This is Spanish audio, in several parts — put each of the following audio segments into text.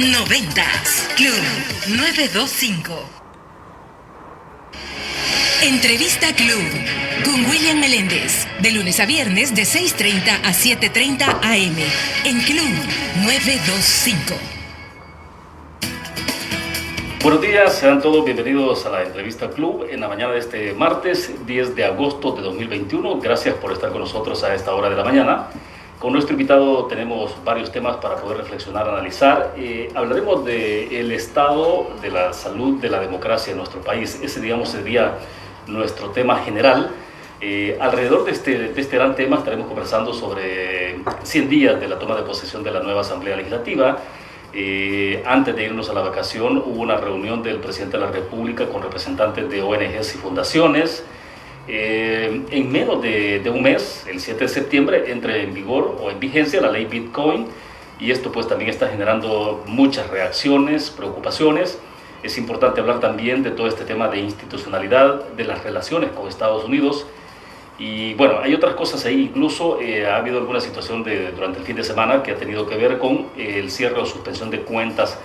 Noventas Club 925. Entrevista Club con William Meléndez, de lunes a viernes de 6:30 a 7:30 AM en Club 925. Buenos días, sean todos bienvenidos a la Entrevista Club en la mañana de este martes 10 de agosto de 2021. Gracias por estar con nosotros a esta hora de la mañana. Con nuestro invitado tenemos varios temas para poder reflexionar, analizar. Hablaremos del estado de la salud de la democracia en nuestro país. Ese, digamos, sería nuestro tema general. Alrededor de este gran tema estaremos conversando sobre 100 días de la toma de posesión de la nueva Asamblea Legislativa. Antes de irnos a la vacación hubo una reunión del presidente de la República con representantes de ONGs y fundaciones. En menos de un mes, el 7 de septiembre, entra en vigor o en vigencia la ley Bitcoin, y esto pues también está generando muchas reacciones, preocupaciones. Es importante hablar también de todo este tema de institucionalidad, de las relaciones con Estados Unidos. Y bueno, hay otras cosas ahí, incluso ha habido alguna situación durante el fin de semana que ha tenido que ver con el cierre o suspensión de cuentas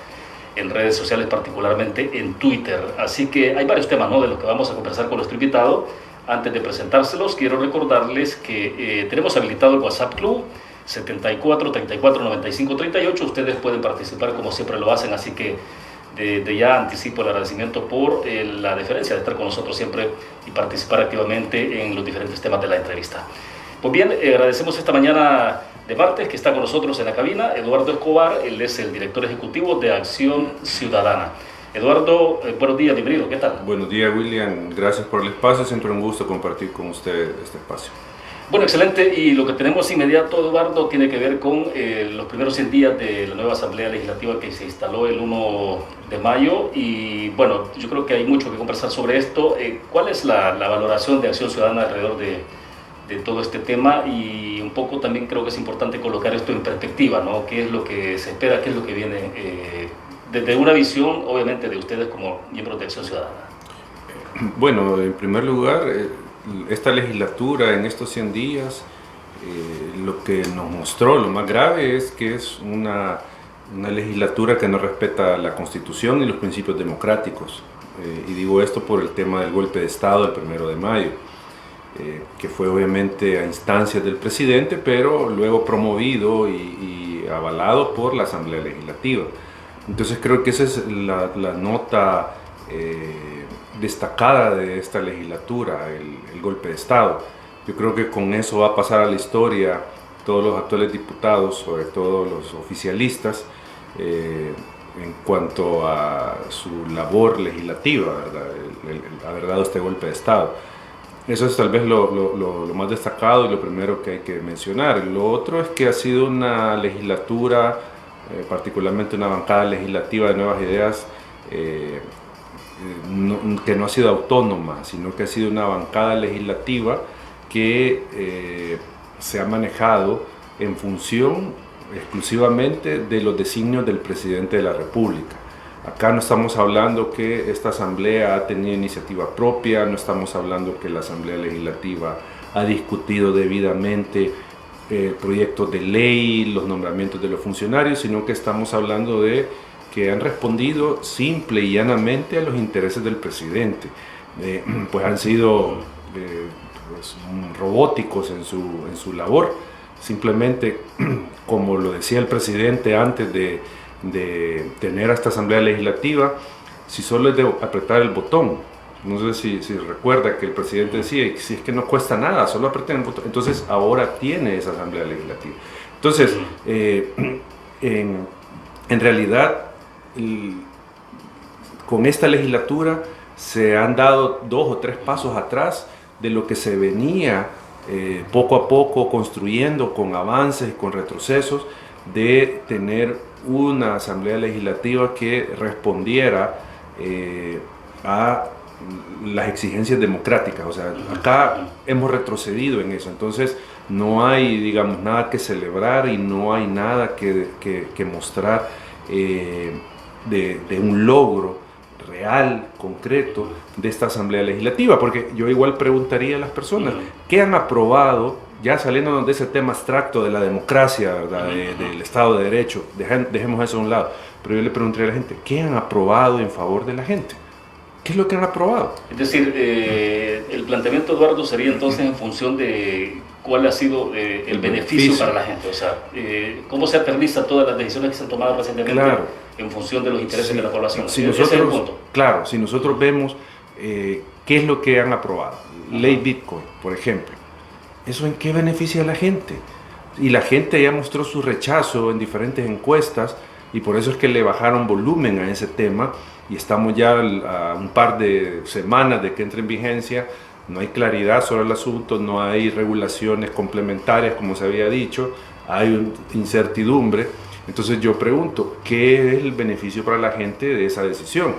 en redes sociales, particularmente en Twitter. Así que hay varios temas, ¿no?, de los que vamos a conversar con nuestro invitado. Antes de presentárselos, quiero recordarles que tenemos habilitado el WhatsApp Club 74 34 95 38. Ustedes pueden participar como siempre lo hacen, así que de ya anticipo el agradecimiento por la deferencia de estar con nosotros siempre y participar activamente en los diferentes temas de la entrevista. Pues bien, agradecemos esta mañana de martes que está con nosotros en la cabina Eduardo Escobar. Él es el director ejecutivo de Acción Ciudadana. Eduardo, buenos días, bienvenido, ¿qué tal? Buenos días, William, gracias por el espacio, siempre un gusto compartir con usted este espacio. Bueno, excelente, y lo que tenemos inmediato, Eduardo, tiene que ver con los primeros 100 días de la nueva Asamblea Legislativa que se instaló el 1 de mayo, y bueno, yo creo que hay mucho que conversar sobre esto. ¿Cuál es la valoración de Acción Ciudadana alrededor de todo este tema? Y un poco también creo que es importante colocar esto en perspectiva, ¿no? ¿Qué es lo que se espera, qué es lo que viene desde una visión, obviamente, de ustedes como miembros de Acción Ciudadana? Bueno, en primer lugar, esta legislatura en estos 100 días, lo que nos mostró, lo más grave, es que es una legislatura que no respeta la Constitución y los principios democráticos. Y digo esto por el tema del golpe de Estado del 1 de mayo, que fue obviamente a instancias del presidente, pero luego promovido y avalado por la Asamblea Legislativa. Entonces creo que esa es la nota destacada de esta legislatura, el golpe de Estado. Yo creo que con eso va a pasar a la historia todos los actuales diputados, sobre todo los oficialistas, en cuanto a su labor legislativa, ¿verdad? Haber dado este golpe de Estado. Eso es tal vez lo más destacado y lo primero que hay que mencionar. Lo otro es que ha sido una legislatura, particularmente una bancada legislativa de Nuevas Ideas, que no ha sido autónoma, sino que ha sido una bancada legislativa que se ha manejado en función exclusivamente de los designios del presidente de la República. Acá no estamos hablando que esta asamblea ha tenido iniciativa propia, no estamos hablando que la Asamblea Legislativa ha discutido debidamente proyectos de ley, los nombramientos de los funcionarios, sino que estamos hablando de que han respondido simple y llanamente a los intereses del presidente. Pues han sido pues, robóticos en su labor. Simplemente, como lo decía el presidente antes de tener a esta Asamblea Legislativa, si solo es de apretar el botón. No sé si recuerda que el presidente decía, si es que no cuesta nada, solo apretar el botón. Entonces ahora tiene esa Asamblea Legislativa. Entonces, en realidad, con esta legislatura se han dado 2 o 3 pasos atrás de lo que se venía poco a poco construyendo con avances y con retrocesos, de tener una Asamblea Legislativa que respondiera a las exigencias democráticas. O sea, acá hemos retrocedido en eso. Entonces no hay, digamos, nada que celebrar y no hay nada que mostrar de un logro real, concreto de esta Asamblea Legislativa, porque yo igual preguntaría a las personas, ¿qué han aprobado ya saliéndonos de ese tema abstracto de la democracia, ¿verdad? Del Estado de Derecho, dejemos eso a un lado, pero yo le preguntaría a la gente, ¿qué han aprobado en favor de la gente? ¿Qué es lo que han aprobado? Es decir, el planteamiento, Eduardo, sería entonces en función de cuál ha sido el beneficio para la gente, o sea, cómo se aterriza todas las decisiones que se han tomado recientemente en función de los intereses de la población. Si nosotros, claro, si nosotros vemos qué es lo que han aprobado, ley Bitcoin, por ejemplo, ¿eso en qué beneficia a la gente? Y la gente ya mostró su rechazo en diferentes encuestas y por eso es que le bajaron volumen a ese tema y estamos ya a un par de semanas de que entre en vigencia. No hay claridad sobre el asunto, no hay regulaciones complementarias como se había dicho, hay incertidumbre. Entonces yo pregunto, ¿qué es el beneficio para la gente de esa decisión?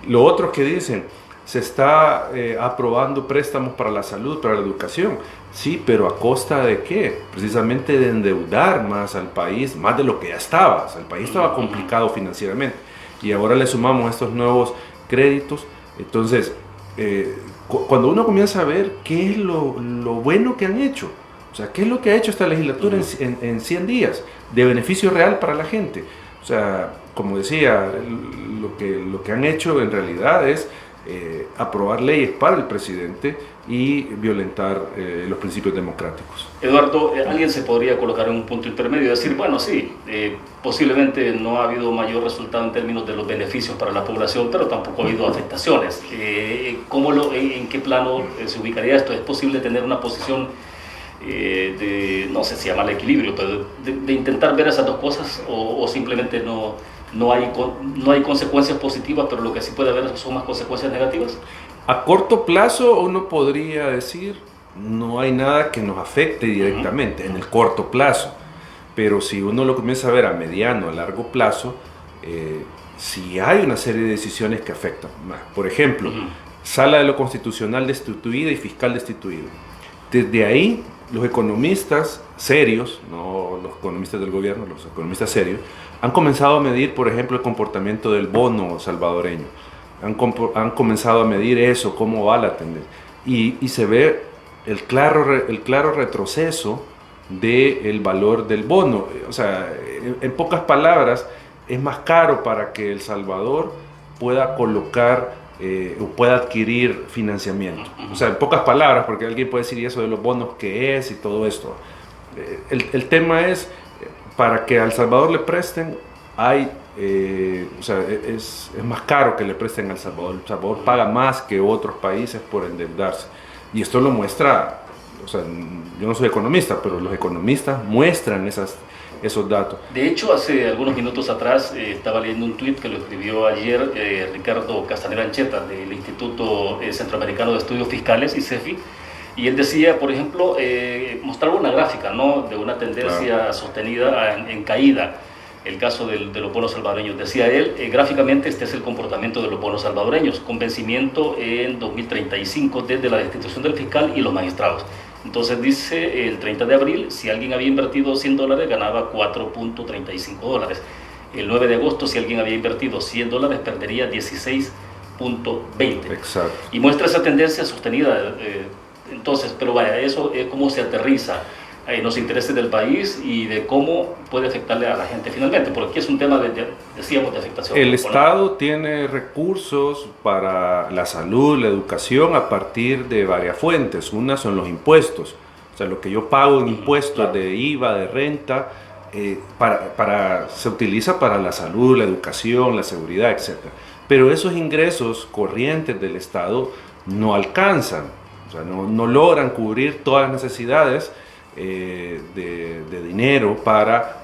Lo otro que dicen, se está aprobando préstamos para la salud, para la educación. Sí, pero ¿a costa de qué? Precisamente de endeudar más al país, más de lo que ya estaba. O sea, el país estaba complicado financieramente y ahora le sumamos estos nuevos créditos. Entonces, cuando uno comienza a ver qué es lo bueno que han hecho, o sea, qué es lo que ha hecho esta legislatura en 100 días de beneficio real para la gente. O sea, como decía, lo que han hecho en realidad es aprobar leyes para el presidente y violentar los principios democráticos. Eduardo, alguien se podría colocar en un punto intermedio y decir, bueno, sí, posiblemente no ha habido mayor resultado en términos de los beneficios para la población, pero tampoco ha habido afectaciones. ¿En qué plano se ubicaría esto? ¿Es posible tener una posición no sé si llamarle equilibrio, pero de intentar ver esas dos cosas o simplemente no hay consecuencias positivas, pero lo que sí puede haber son más consecuencias negativas? A corto plazo uno podría decir no hay nada que nos afecte directamente en el corto plazo, pero si uno lo comienza a ver a mediano, a largo plazo, sí hay una serie de decisiones que afectan más. Por ejemplo, sala de lo constitucional destituida y fiscal destituido. Desde ahí los economistas serios, no los economistas del gobierno, los economistas serios, han comenzado a medir, por ejemplo, el comportamiento del bono salvadoreño. Han comenzado a medir eso, cómo va la tendencia. Y se ve el claro retroceso del valor del bono. O sea, en pocas palabras, es más caro para que El Salvador pueda colocar o pueda adquirir financiamiento. O sea, en pocas palabras, porque alguien puede decir, ¿y eso de los bonos qué es? Y todo esto. El tema es, para que a El Salvador le presten, o sea, es más caro que le presten a El Salvador. El Salvador paga más que otros países por endeudarse. Y esto lo muestra, o sea, yo no soy economista, pero los economistas muestran esos datos. De hecho, hace algunos minutos atrás estaba leyendo un tuit que lo escribió ayer Ricardo Castanera Ancheta del Instituto Centroamericano de Estudios Fiscales, ICEFI, y él decía, por ejemplo, mostraba una gráfica, ¿no?, de una tendencia sostenida en caída. El caso de los bonos salvadoreños, decía él, gráficamente este es el comportamiento de los bonos salvadoreños, con vencimiento en 2035 desde la destitución del fiscal y los magistrados. Entonces dice, el 30 de abril, si alguien había invertido $100, ganaba $4.35. El 9 de agosto, si alguien había invertido $100, perdería 16.20. Exacto. Y muestra esa tendencia sostenida. Entonces, pero vaya, eso es cómo se aterriza en los intereses del país y de cómo puede afectarle a la gente finalmente, porque aquí es un tema decíamos, de afectación. El Estado tiene recursos para la salud, la educación, a partir de varias fuentes. Una son los impuestos, o sea, lo que yo pago en impuestos de IVA, de renta, se utiliza para la salud, la educación, la seguridad, etc. Pero esos ingresos corrientes del Estado no alcanzan, o sea, no logran cubrir todas las necesidades de dinero para,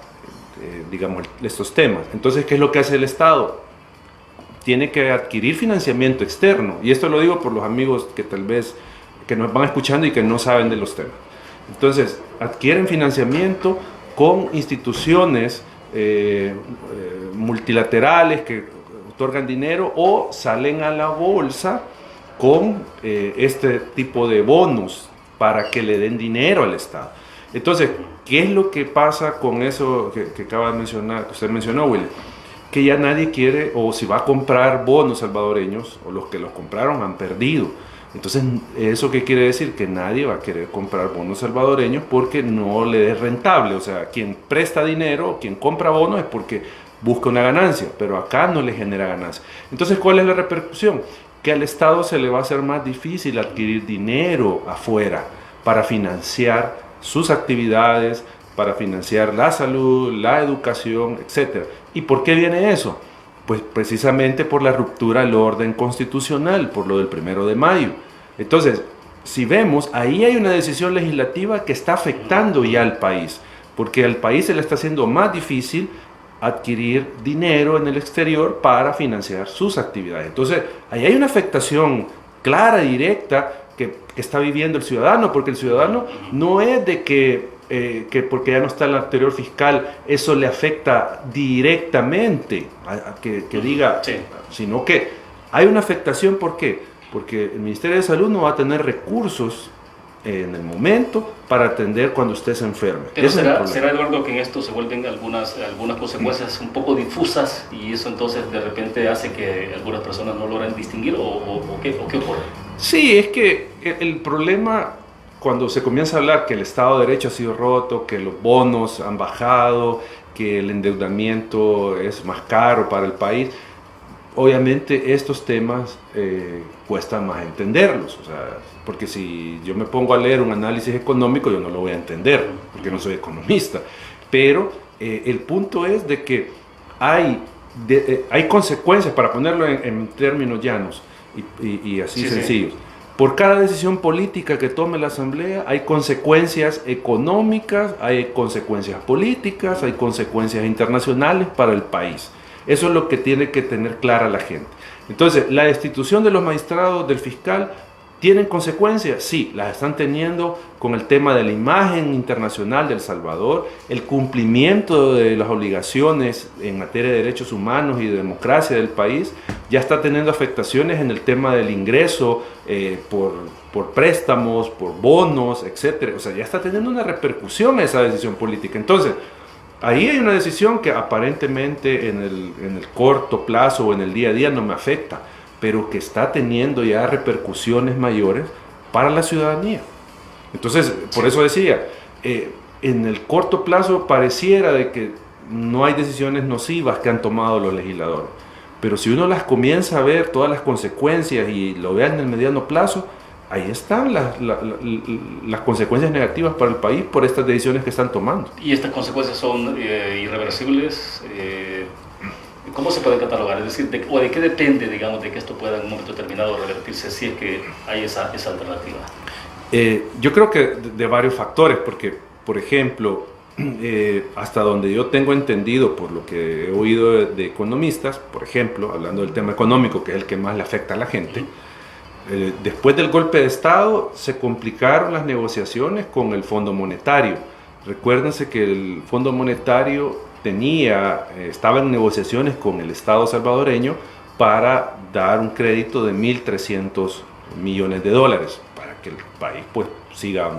digamos, estos temas. Entonces, ¿qué es lo que hace el Estado? Tiene que adquirir financiamiento externo, y esto lo digo por los amigos que tal vez que nos van escuchando y que no saben de los temas. Entonces, adquieren financiamiento con instituciones multilaterales que otorgan dinero, o salen a la bolsa con este tipo de bonos para que le den dinero al Estado. Entonces, ¿qué es lo que pasa con eso que acaba de mencionar, que usted mencionó, Willy? Que ya nadie quiere, o si va a comprar bonos salvadoreños, o los que los compraron han perdido. Entonces, ¿eso qué quiere decir? Que nadie va a querer comprar bonos salvadoreños porque no le es rentable. O sea, quien presta dinero, quien compra bonos es porque busca una ganancia, pero acá no le genera ganancia. Entonces, ¿cuál es la repercusión? Que al Estado se le va a hacer más difícil adquirir dinero afuera para financiar sus actividades, para financiar la salud, la educación, etc. ¿Y por qué viene eso? Pues precisamente por la ruptura del orden constitucional, por lo del 1 de mayo. Entonces, si vemos, ahí hay una decisión legislativa que está afectando ya al país, porque al país se le está haciendo más difícil adquirir dinero en el exterior para financiar sus actividades. Entonces, ahí hay una afectación clara, directa, que está viviendo el ciudadano, porque el ciudadano no es de que porque ya no está el anterior fiscal, eso le afecta directamente, que diga, sí, sino que hay una afectación. ¿Por qué? Porque el Ministerio de Salud no va a tener recursos en el momento para atender cuando usted se enferme. Pero será, Eduardo, que en esto se vuelven algunas consecuencias un poco difusas y eso entonces de repente hace que algunas personas no logren distinguir o qué ocurre? Sí, es que el problema, cuando se comienza a hablar que el Estado de Derecho ha sido roto, que los bonos han bajado, que el endeudamiento es más caro para el país, obviamente estos temas cuesta más entenderlos, o sea, porque si yo me pongo a leer un análisis económico yo no lo voy a entender, porque no soy economista, pero el punto es de que hay consecuencias, para ponerlo en términos llanos y así sencillos. Por cada decisión política que tome la Asamblea hay consecuencias económicas, hay consecuencias políticas, hay consecuencias internacionales para el país. Eso es lo que tiene que tener clara la gente. Entonces, la destitución de los magistrados, del fiscal, ¿tienen consecuencias? Sí, las están teniendo con el tema de la imagen internacional de El Salvador, el cumplimiento de las obligaciones en materia de derechos humanos y de democracia del país, ya está teniendo afectaciones en el tema del ingreso por préstamos, por bonos, etc. O sea, ya está teniendo una repercusión esa decisión política. Entonces, ahí hay una decisión que aparentemente en el corto plazo o en el día a día no me afecta, pero que está teniendo ya repercusiones mayores para la ciudadanía. Entonces, por eso decía, en el corto plazo pareciera de que no hay decisiones nocivas que han tomado los legisladores, pero si uno las comienza a ver, todas las consecuencias, y lo vea en el mediano plazo, ahí están las consecuencias negativas para el país por estas decisiones que están tomando. ¿Y estas consecuencias son irreversibles? ¿Cómo se puede catalogar? Es decir, ¿de qué depende, digamos, de que esto pueda en un momento determinado revertirse si es que hay esa alternativa? Yo creo que de varios factores, porque, por ejemplo, hasta donde yo tengo entendido, por lo que he oído de economistas, por ejemplo, hablando del tema económico, que es el que más le afecta a la gente, después del golpe de Estado se complicaron las negociaciones con el Fondo Monetario. Recuérdense que el Fondo Monetario estaba en negociaciones con el Estado salvadoreño para dar un crédito de $1.300 millones para que el país pues siga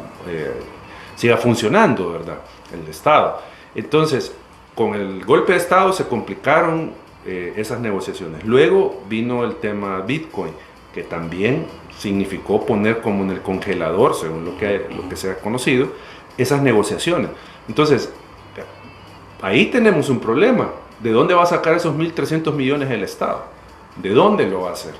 funcionando, ¿verdad? El Estado. Entonces, con el golpe de Estado se complicaron esas negociaciones. Luego vino el tema Bitcoin, que también significó poner como en el congelador, según lo que se ha conocido, esas negociaciones. Entonces, ahí tenemos un problema. ¿De dónde va a sacar esos 1.300 millones el Estado? ¿De dónde lo va a hacer?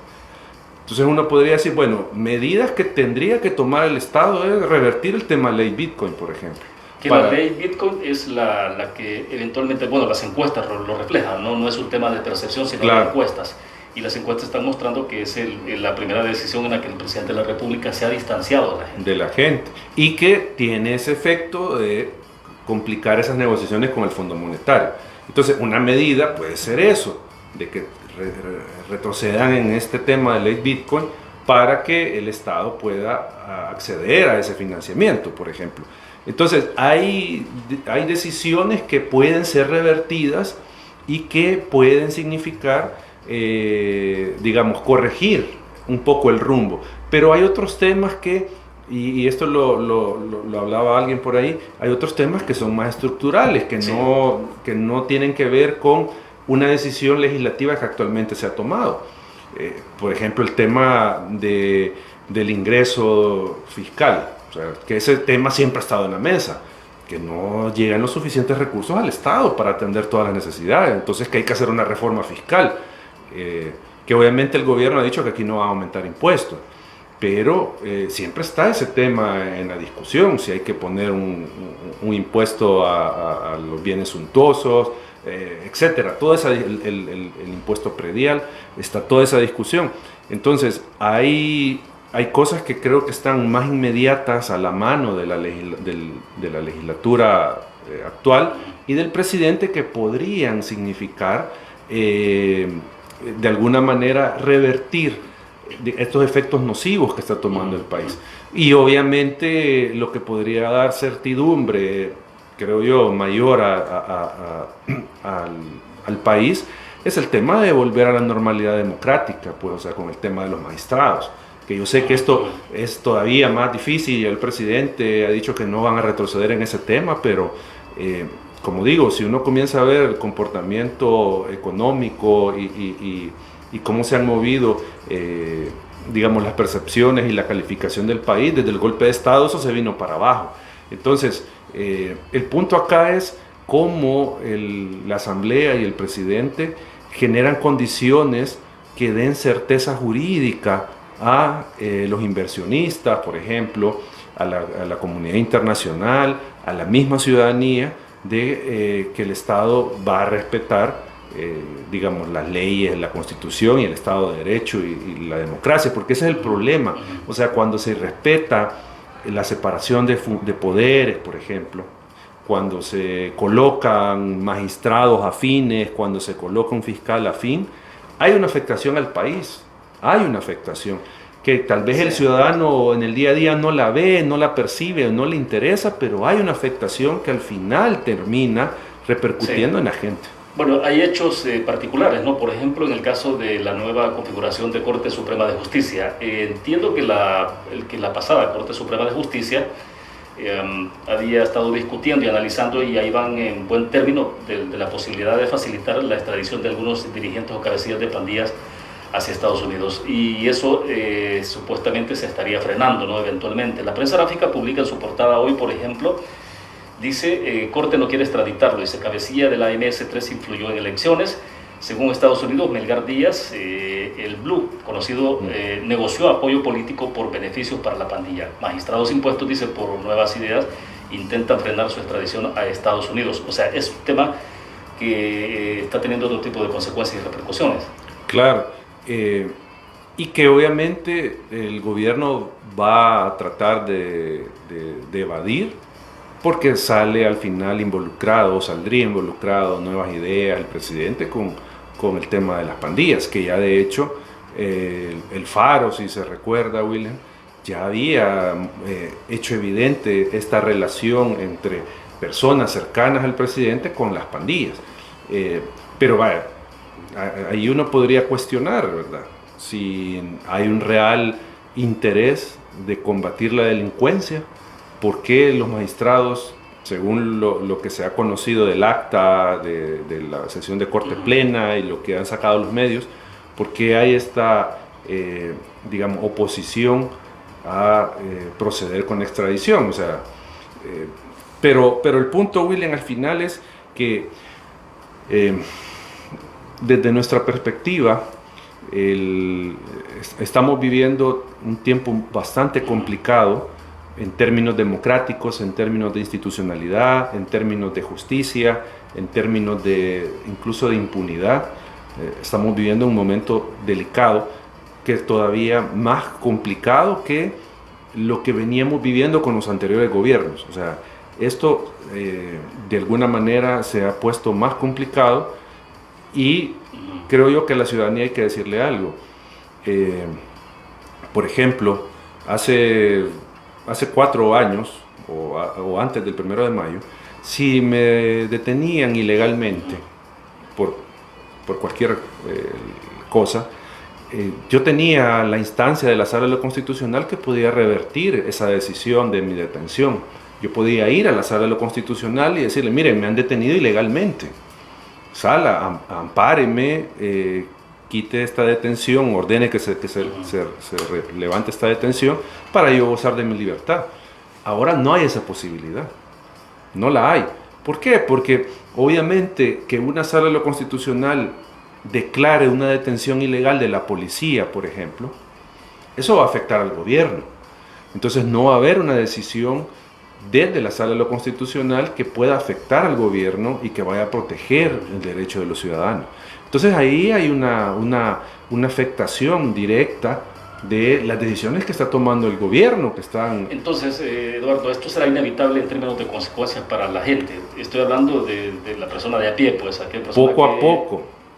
Entonces uno podría decir, bueno, medidas que tendría que tomar el Estado es revertir el tema de ley Bitcoin, por ejemplo. La ley Bitcoin es la que eventualmente, bueno, las encuestas lo reflejan, no es un tema de percepción, sino de encuestas. Y las encuestas están mostrando que es la primera decisión en la que el presidente de la República se ha distanciado de la gente. Y que tiene ese efecto de complicar esas negociaciones con el Fondo Monetario. Entonces, una medida puede ser eso, de que retrocedan en este tema de ley Bitcoin para que el Estado pueda acceder a ese financiamiento, por ejemplo. Entonces, hay decisiones que pueden ser revertidas y que pueden significar, digamos, corregir un poco el rumbo. Pero hay otros temas que, y esto lo hablaba alguien por ahí, hay otros temas que son más estructurales, que no tienen que ver con una decisión legislativa que actualmente se ha tomado. Por ejemplo, el tema de del ingreso fiscal, o sea, que ese tema siempre ha estado en la mesa, que no llegan los suficientes recursos al Estado para atender todas las necesidades, entonces que hay que hacer una reforma fiscal, que obviamente el gobierno ha dicho que aquí no va a aumentar impuestos, pero siempre está ese tema en la discusión, si hay que poner un impuesto a los bienes suntuosos, etcétera, todo el impuesto predial, está toda esa discusión. Entonces hay cosas que creo que están más inmediatas a la mano de la legislatura actual y del presidente, que podrían significar de alguna manera revertir estos efectos nocivos que está tomando el país. Y obviamente lo que podría dar certidumbre, creo yo, mayor al país es el tema de volver a la normalidad democrática, pues, o sea, con el tema de los magistrados, que yo sé que esto es todavía más difícil y el presidente ha dicho que no van a retroceder en ese tema, pero como digo, si uno comienza a ver el comportamiento económico y cómo se han movido, digamos, las percepciones y la calificación del país, desde el golpe de Estado eso se vino para abajo. Entonces, el punto acá es cómo la Asamblea y el presidente generan condiciones que den certeza jurídica a los inversionistas, por ejemplo, a la comunidad internacional, a la misma ciudadanía, de que el Estado va a respetar digamos, las leyes, la Constitución y el Estado de Derecho y la democracia, porque ese es el problema. O sea, cuando se respeta la separación de poderes, por ejemplo, cuando se colocan magistrados afines, cuando se coloca un fiscal afín, hay una afectación al país, hay una afectación que tal vez el ciudadano en el día a día no la ve, no la percibe, no le interesa, pero hay una afectación que al final termina repercutiendo en la gente. Bueno, hay hechos particulares, ¿no? Por ejemplo, en el caso de la nueva configuración de Corte Suprema de Justicia. Entiendo que la pasada Corte Suprema de Justicia había estado discutiendo y analizando, y ahí van en buen término, de la posibilidad de facilitar la extradición de algunos dirigentes o cabecillas de pandillas hacia Estados Unidos. Y eso supuestamente se estaría frenando, ¿no? Eventualmente. La prensa gráfica publica en su portada hoy, por ejemplo, dice, Corte no quiere extraditarlo, dice, cabecilla de la MS-3 influyó en elecciones. Según Estados Unidos, Melgar Díaz, el Blue, conocido, negoció apoyo político por beneficios para la pandilla. Magistrados impuestos, dice, por nuevas ideas, intentan frenar su extradición a Estados Unidos. O sea, es un tema que está teniendo otro tipo de consecuencias y repercusiones. Claro, y que obviamente el gobierno va a tratar de evadir, porque sale al final involucrado, saldría involucrado nuevas ideas el presidente con el tema de las pandillas, que ya de hecho el Faro, si se recuerda, William, ya había hecho evidente esta relación entre personas cercanas al presidente con las pandillas. Pero vaya, ahí uno podría cuestionar, ¿verdad?, si hay un real interés de combatir la delincuencia. ¿Por qué los magistrados, según lo que se ha conocido del acta de la sesión de corte plena y lo que han sacado los medios, por qué hay esta, digamos, oposición a proceder con extradición? O sea, pero el punto, William, al final es que desde nuestra perspectiva estamos viviendo un tiempo bastante complicado en términos democráticos, en términos de institucionalidad, en términos de justicia, en términos incluso de impunidad. Estamos viviendo un momento delicado, que es todavía más complicado que lo que veníamos viviendo con los anteriores gobiernos. O sea, esto de alguna manera se ha puesto más complicado, y creo yo que a la ciudadanía hay que decirle algo. Por ejemplo, hace 4 años, o antes del 1 de mayo, si me detenían ilegalmente por cualquier cosa, yo tenía la instancia de la Sala de lo Constitucional que podía revertir esa decisión de mi detención. Yo podía ir a la Sala de lo Constitucional y decirle, miren, me han detenido ilegalmente. Sala, ampáreme, quite esta detención, ordene que se levante esta detención para yo gozar de mi libertad. Ahora no hay esa posibilidad, no la hay. ¿Por qué? Porque obviamente que una sala de lo constitucional declare una detención ilegal de la policía, por ejemplo, eso va a afectar al gobierno. Entonces no va a haber una decisión desde la sala de lo constitucional que pueda afectar al gobierno y que vaya a proteger el derecho de los ciudadanos. Entonces ahí hay una afectación directa de las decisiones que está tomando el gobierno, que están... Entonces, Eduardo, esto será inevitable en términos de consecuencias para la gente. Estoy hablando de la persona de a pie, pues, aquella persona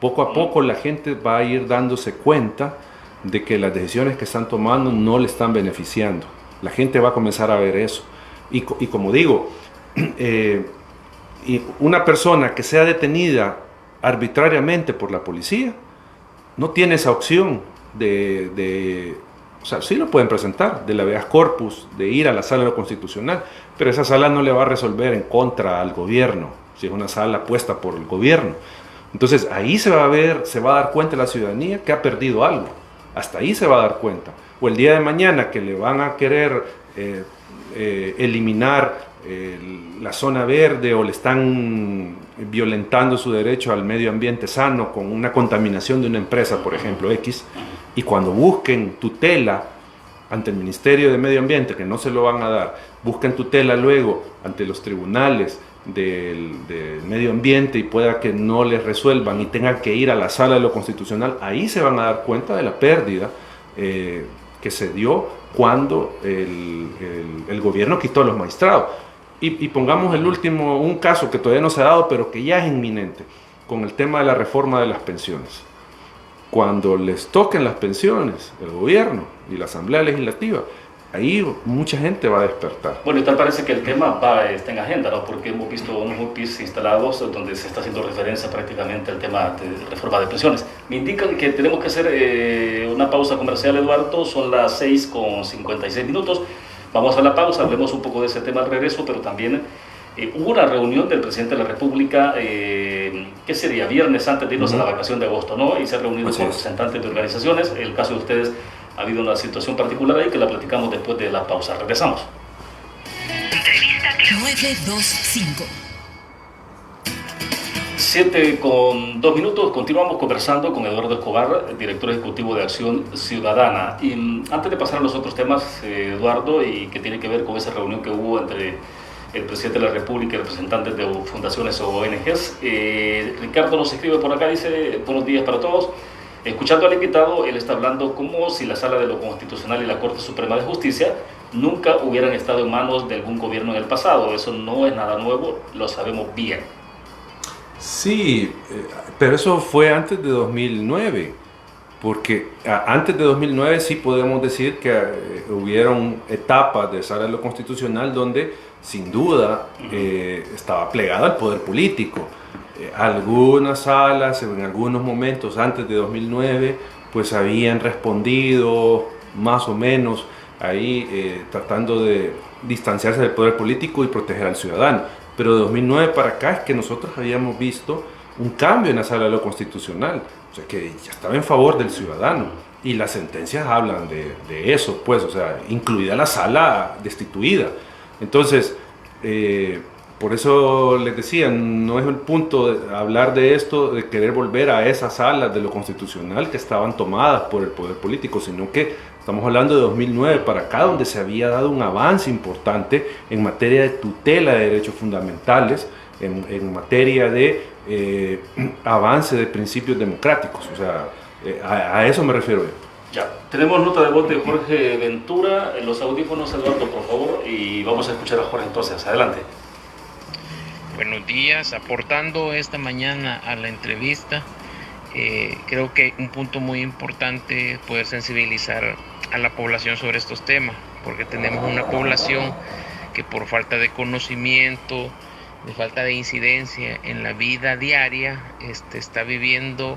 Poco a poco la gente va a ir dándose cuenta de que las decisiones que están tomando no le están beneficiando. La gente va a comenzar a ver eso. Y como digo, y una persona que sea detenida arbitrariamente por la policía no tiene esa opción o sea, sí lo pueden presentar, del habeas corpus, de ir a la sala de lo constitucional, pero esa sala no le va a resolver en contra al gobierno, si es una sala puesta por el gobierno. Entonces ahí se va a dar cuenta la ciudadanía que ha perdido algo, hasta ahí se va a dar cuenta. O el día de mañana que le van a querer eliminar la zona verde o le están violentando su derecho al medio ambiente sano con una contaminación de una empresa, por ejemplo, X, y cuando busquen tutela ante el Ministerio de Medio Ambiente, que no se lo van a dar, busquen tutela luego ante los tribunales del medio ambiente y pueda que no les resuelvan y tengan que ir a la sala de lo constitucional, ahí se van a dar cuenta de la pérdida que se dio cuando el gobierno quitó a los magistrados. Y pongamos un caso que todavía no se ha dado, pero que ya es inminente, con el tema de la reforma de las pensiones. Cuando les toquen las pensiones, el gobierno y la Asamblea Legislativa, ahí mucha gente va a despertar. Bueno, y tal parece que el tema está en agenda, ¿no? Porque hemos visto unos UPIs instalados donde se está haciendo referencia prácticamente al tema de reforma de pensiones. Me indican que tenemos que hacer una pausa comercial, Eduardo, son las 6:56. Vamos a la pausa, hablemos un poco de ese tema al regreso, pero también hubo una reunión del presidente de la República, ¿qué sería? Viernes antes de irnos a la vacación de agosto, ¿no? Y se ha reunido con representantes de organizaciones. El caso de ustedes, ha habido una situación particular ahí que la platicamos después de la pausa. Regresamos. Entrevista 925. 7:02, continuamos conversando con Eduardo Escobar, director ejecutivo de Acción Ciudadana. Y antes de pasar a los otros temas, Eduardo, y que tiene que ver con esa reunión que hubo entre el presidente de la República y representantes de fundaciones o ONGs, Ricardo nos escribe por acá, dice: buenos días para todos. Escuchando al invitado, él está hablando como si la Sala de lo Constitucional y la Corte Suprema de Justicia nunca hubieran estado en manos de algún gobierno en el pasado. Eso no es nada nuevo, lo sabemos bien. Sí, pero eso fue antes de 2009, porque antes de 2009 sí podemos decir que hubieron etapas de Sala de lo Constitucional donde sin duda estaba plegada al poder político. Algunas salas en algunos momentos antes de 2009 pues habían respondido más o menos ahí tratando de distanciarse del poder político y proteger al ciudadano. Pero de 2009 para acá es que nosotros habíamos visto un cambio en la Sala de lo Constitucional, o sea que ya estaba en favor del ciudadano y las sentencias hablan de eso, pues, o sea, incluida la sala destituida. Entonces, por eso les decía, no es el punto de hablar de esto, de querer volver a esas salas de lo constitucional que estaban tomadas por el poder político, sino que estamos hablando de 2009 para acá, donde se había dado un avance importante en materia de tutela de derechos fundamentales, en materia de avance de principios democráticos. O sea, a eso me refiero yo. Ya, tenemos nota de voz de Jorge Ventura en los audífonos, Eduardo, por favor, y vamos a escuchar a Jorge entonces. Adelante. Buenos días, aportando esta mañana a la entrevista, creo que un punto muy importante es poder sensibilizar a la población sobre estos temas, porque tenemos una población que por falta de conocimiento, de falta de incidencia en la vida diaria, está viviendo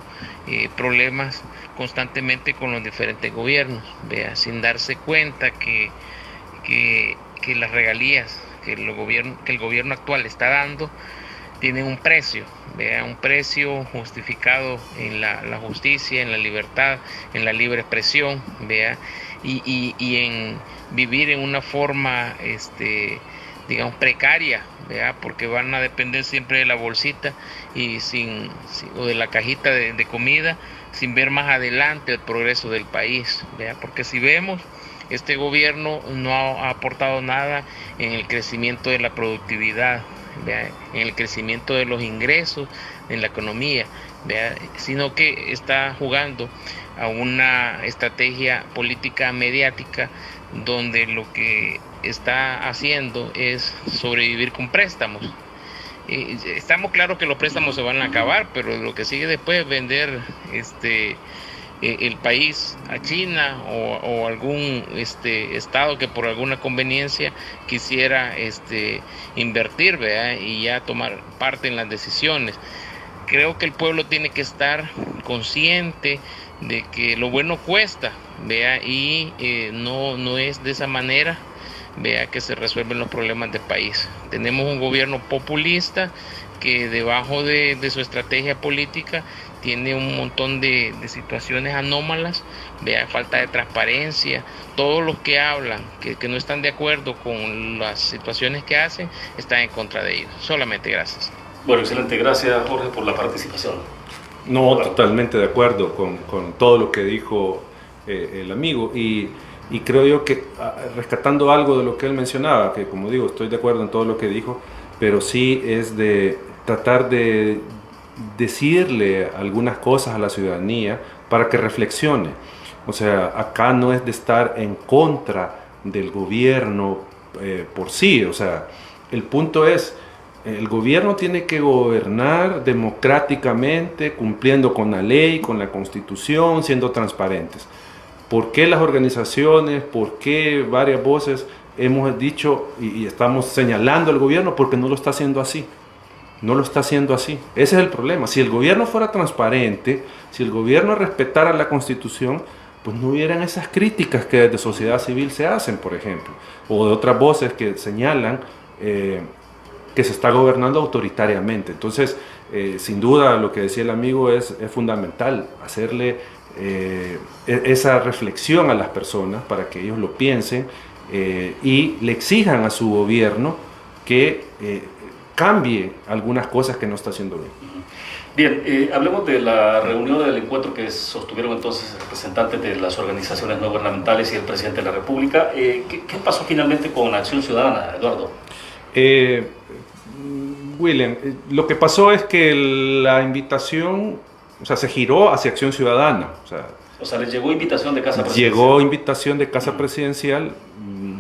problemas constantemente con los diferentes gobiernos, sin darse cuenta que las regalías que el gobierno actual está dando tienen un precio, ¿vea? Un precio justificado en la justicia, en la libertad, en la libre expresión, ¿vea? Y en vivir en una forma, digamos, precaria, ¿vea? Porque van a depender siempre de la bolsita y o de la cajita de comida, sin ver más adelante el progreso del país, ¿vea? Porque si vemos, este gobierno no ha aportado nada en el crecimiento de la productividad, ¿vea? En el crecimiento de los ingresos, en la economía, ¿vea? Sino que está jugando a una estrategia política mediática donde lo que está haciendo es sobrevivir con préstamos. Estamos claros que los préstamos se van a acabar, pero lo que sigue después es vender el país a China o algún estado que por alguna conveniencia quisiera invertir, ¿verdad? Y ya tomar parte en las decisiones. Creo que el pueblo tiene que estar consciente de que lo bueno cuesta, ¿vea? Y no es de esa manera, ¿vea?, que se resuelven los problemas del país. Tenemos un gobierno populista que debajo de su estrategia política tiene un montón de situaciones anómalas, ¿vea?, falta de transparencia. Todos los que hablan, que no están de acuerdo con las situaciones que hacen, están en contra de ellos. Solamente gracias. Bueno, excelente. Gracias, Jorge, por la participación. No, totalmente de acuerdo con todo lo que dijo el amigo y creo yo que rescatando algo de lo que él mencionaba, que como digo, estoy de acuerdo en todo lo que dijo, pero sí es de tratar de decirle algunas cosas a la ciudadanía para que reflexione. O sea, acá no es de estar en contra del gobierno por sí, o sea, el punto es, el gobierno tiene que gobernar democráticamente, cumpliendo con la ley, con la Constitución, siendo transparentes. ¿Por qué las organizaciones, por qué varias voces hemos dicho y estamos señalando al gobierno? Porque no lo está haciendo así. No lo está haciendo así. Ese es el problema. Si el gobierno fuera transparente, si el gobierno respetara la Constitución, pues no hubieran esas críticas que desde sociedad civil se hacen, por ejemplo, o de otras voces que señalan que se está gobernando autoritariamente. Entonces, sin duda, lo que decía el amigo es fundamental, hacerle esa reflexión a las personas para que ellos lo piensen y le exijan a su gobierno que cambie algunas cosas que no está haciendo bien. Bien, hablemos de la reunión del encuentro que sostuvieron entonces representantes de las organizaciones no gubernamentales y el presidente de la República. ¿Qué pasó finalmente con Acción Ciudadana, Eduardo? William, lo que pasó es que la invitación, o sea, se giró hacia Acción Ciudadana. O sea, les llegó invitación de Casa Presidencial. Llegó invitación de Casa Presidencial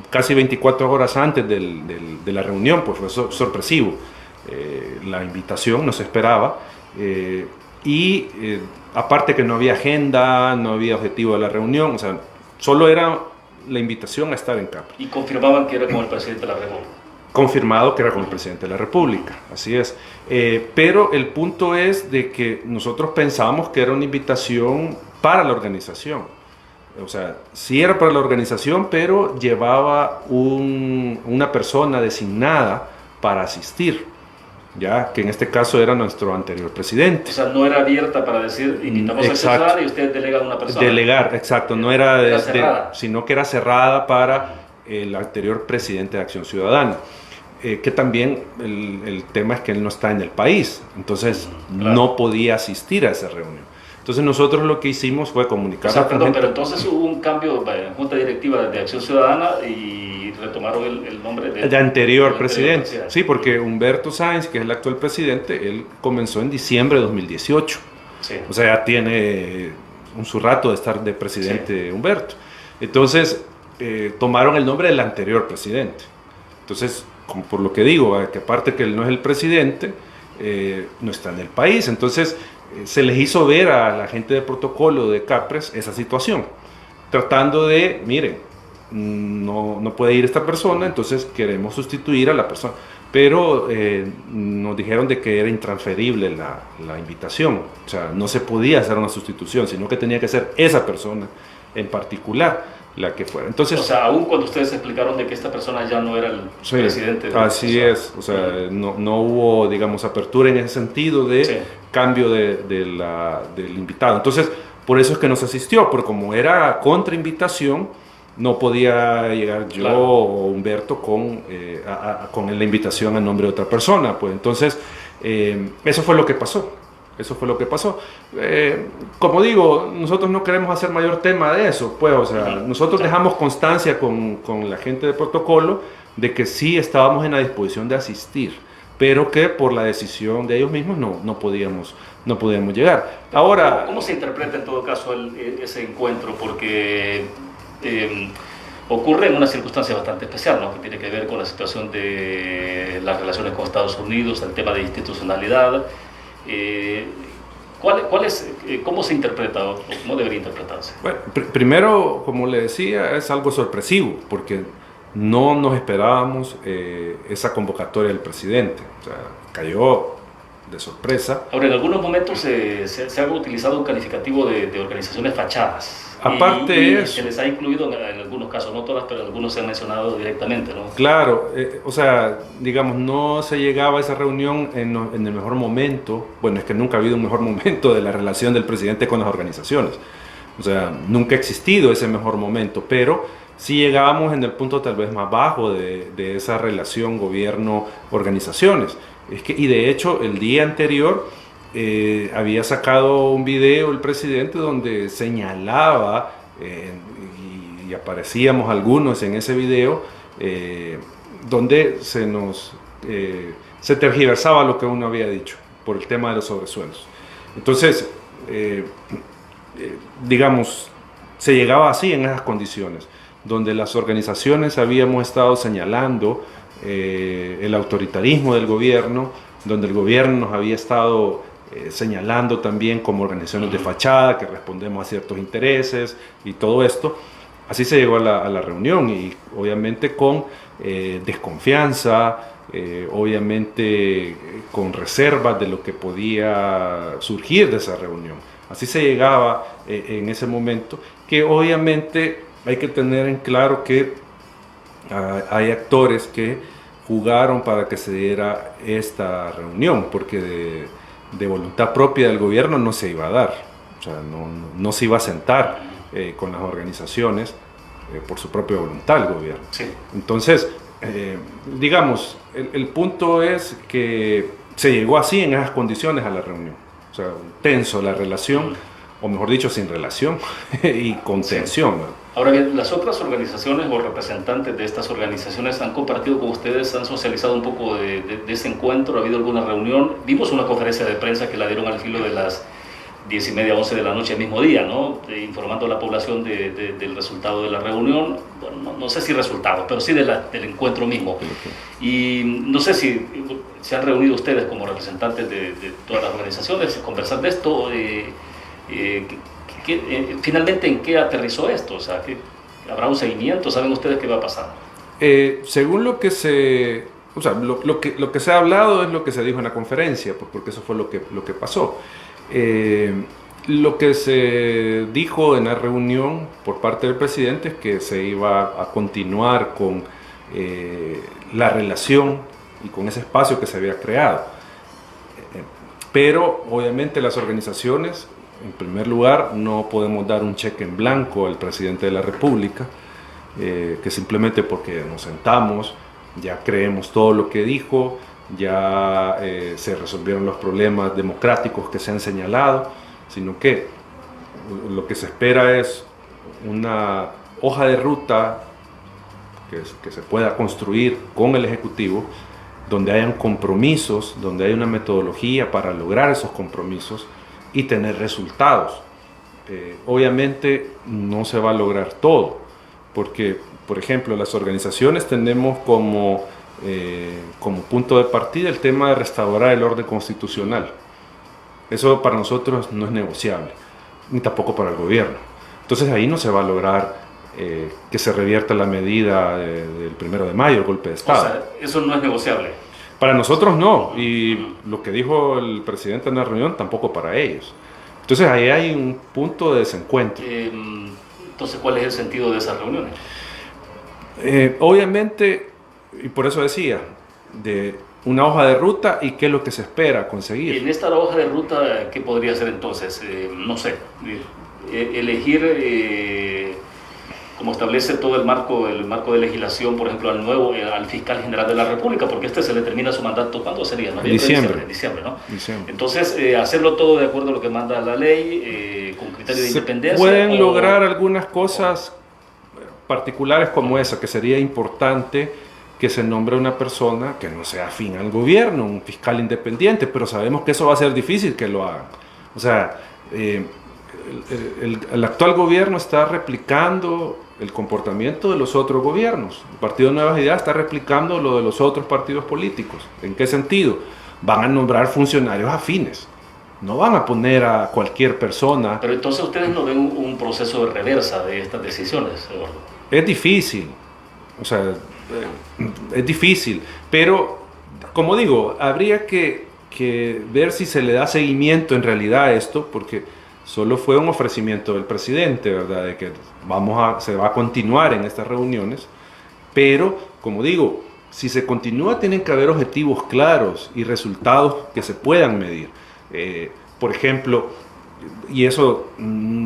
casi 24 horas antes de la reunión, pues fue sorpresivo. La invitación no se esperaba. Aparte que no había agenda, no había objetivo de la reunión, o sea, solo era la invitación a estar en Capri. Y confirmaban que era con el presidente de la República. Confirmado que era con el presidente de la República, así es. Pero el punto es de que nosotros pensamos que era una invitación para la organización. O sea, sí era para la organización, pero llevaba una persona designada para asistir, ya que en este caso era nuestro anterior presidente. O sea, no era abierta para decir, invitamos a César y ustedes delegan a una persona. Delegar, exacto, no era sino que era cerrada para el anterior presidente de Acción Ciudadana. Que también el tema es que él no está en el país, entonces claro, no podía asistir a esa reunión. Entonces nosotros lo que hicimos fue comunicar pero entonces hubo un cambio en junta directiva de Acción Ciudadana y retomaron el nombre de anterior presidente. Sí, porque Humberto Sáenz, que es el actual presidente, él comenzó en diciembre de 2018. Sí. O sea, ya tiene su rato de estar de presidente, sí, Humberto. Entonces tomaron el nombre del anterior presidente. Entonces, como por lo que digo, que aparte que él no es el presidente, no está en el país. Entonces se les hizo ver a la gente de protocolo de Capres esa situación, tratando de, miren, no puede ir esta persona, entonces queremos sustituir a la persona. Pero nos dijeron de que era intransferible la invitación, o sea, no se podía hacer una sustitución, sino que tenía que ser esa persona en particular. la que fuera. Entonces, o sea, aún cuando ustedes explicaron de que esta persona ya no era el presidente. Así es, o sea, no hubo, digamos, apertura en ese sentido de cambio del invitado. Entonces, por eso es que nos asistió, porque como era contra invitación, no podía llegar yo o Humberto con la invitación a nombre de otra persona. Pues entonces, eso fue lo que pasó. Eso fue lo que pasó. Como digo, nosotros no queremos hacer mayor tema de eso, pues, o sea, nosotros dejamos constancia con la gente de protocolo de que sí estábamos en la disposición de asistir, pero que por la decisión de ellos mismos no podíamos llegar. Ahora, ¿cómo se interpreta en todo caso ese encuentro? Porque ocurre en una circunstancia bastante especial, ¿no? Que tiene que ver con la situación de las relaciones con Estados Unidos, el tema de institucionalidad. ¿Cómo se interpreta o cómo debería interpretarse? Bueno, primero, como le decía, es algo sorpresivo, porque no nos esperábamos esa convocatoria del presidente. O sea, cayó de sorpresa. Ahora, en algunos momentos se ha utilizado un calificativo de organizaciones fachadas. Aparte se les ha incluido en algunos casos, no todas, pero algunos se han mencionado directamente, ¿no? Claro, o sea, digamos, no se llegaba a esa reunión en el mejor momento. Bueno, es que nunca ha habido un mejor momento de la relación del presidente con las organizaciones. O sea, nunca ha existido ese mejor momento, pero sí llegábamos en el punto tal vez más bajo de esa relación gobierno-organizaciones. Y de hecho, el día anterior había sacado un video el presidente donde señalaba, y aparecíamos algunos en ese video, donde se tergiversaba lo que uno había dicho por el tema de los sobresuelos. Entonces, digamos, se llegaba así en esas condiciones, donde las organizaciones habíamos estado señalando el autoritarismo del gobierno, donde el gobierno nos había estado señalando también como organizaciones de fachada que respondemos a ciertos intereses y todo esto. Así se llegó a la reunión, y obviamente con desconfianza, obviamente con reservas de lo que podía surgir de esa reunión. Así se llegaba en ese momento, que obviamente hay que tener en claro que hay actores que jugaron para que se diera esta reunión, porque de voluntad propia del gobierno no se iba a dar. O sea, no se iba a sentar con las organizaciones por su propia voluntad el gobierno. Sí. Entonces, digamos, el punto es que se llegó así en esas condiciones a la reunión. O sea, tenso la relación, o mejor dicho, sin relación y con tensión, ¿no? Ahora bien, las otras organizaciones o representantes de estas organizaciones han compartido con ustedes, han socializado un poco de ese encuentro. ¿Ha habido alguna reunión? Vimos una conferencia de prensa que la dieron al filo de las 10:30, 11 de la noche el mismo día, ¿no? Informando a la población del resultado de la reunión. Bueno, no sé si resultado, pero sí del encuentro mismo. Y no sé si se han reunido ustedes como representantes de todas las organizaciones, conversar de esto. Finalmente, ¿en qué aterrizó esto? O sea, ¿habrá un seguimiento? ¿Saben ustedes qué va a pasar? Según lo que se ha hablado es lo que se dijo en la conferencia, porque eso fue lo que pasó. Lo que se dijo en la reunión por parte del presidente es que se iba a continuar con la relación y con ese espacio que se había creado. Pero obviamente las organizaciones, en primer lugar, no podemos dar un cheque en blanco al presidente de la República, que simplemente porque nos sentamos, ya creemos todo lo que dijo, ya se resolvieron los problemas democráticos que se han señalado, sino que lo que se espera es una hoja de ruta que se pueda construir con el Ejecutivo, donde hayan compromisos, donde haya una metodología para lograr esos compromisos y tener resultados. Obviamente no se va a lograr todo, porque, por ejemplo, las organizaciones tenemos como punto de partida el tema de restaurar el orden constitucional. Eso para nosotros no es negociable, ni tampoco para el gobierno. Entonces ahí no se va a lograr que se revierta la medida del 1 de mayo, el golpe de Estado. O sea, eso no es negociable. Para nosotros no, y lo que dijo el presidente en la reunión tampoco para ellos. Entonces ahí hay un punto de desencuentro. Entonces, ¿cuál es el sentido de esas reuniones? Obviamente, y por eso decía, de una hoja de ruta y qué es lo que se espera conseguir. En esta hoja de ruta, ¿qué podría ser entonces? No sé, elegir, como establece todo el marco de legislación, por ejemplo, al fiscal general de la República, porque se le termina su mandato, ¿cuándo sería? Diciembre, ¿no? Diciembre. Entonces, hacerlo todo de acuerdo a lo que manda la ley, con criterio de independencia. Pueden lograr algunas cosas particulares como esa, que sería importante que se nombre una persona que no sea afín al gobierno, un fiscal independiente, pero sabemos que eso va a ser difícil que lo hagan. O sea, el actual gobierno está replicando el comportamiento de los otros gobiernos. El Partido Nuevas Ideas está replicando lo de los otros partidos políticos. ¿En qué sentido? Van a nombrar funcionarios afines. No van a poner a cualquier persona. Pero entonces ustedes no ven un proceso de reversa de estas decisiones, Eduardo. Es difícil. O sea, es difícil. Pero, como digo, habría que ver si se le da seguimiento en realidad a esto, porque solo fue un ofrecimiento del presidente, ¿verdad? De que se va a continuar en estas reuniones, pero, como digo, si se continúa tienen que haber objetivos claros y resultados que se puedan medir. Por ejemplo, y eso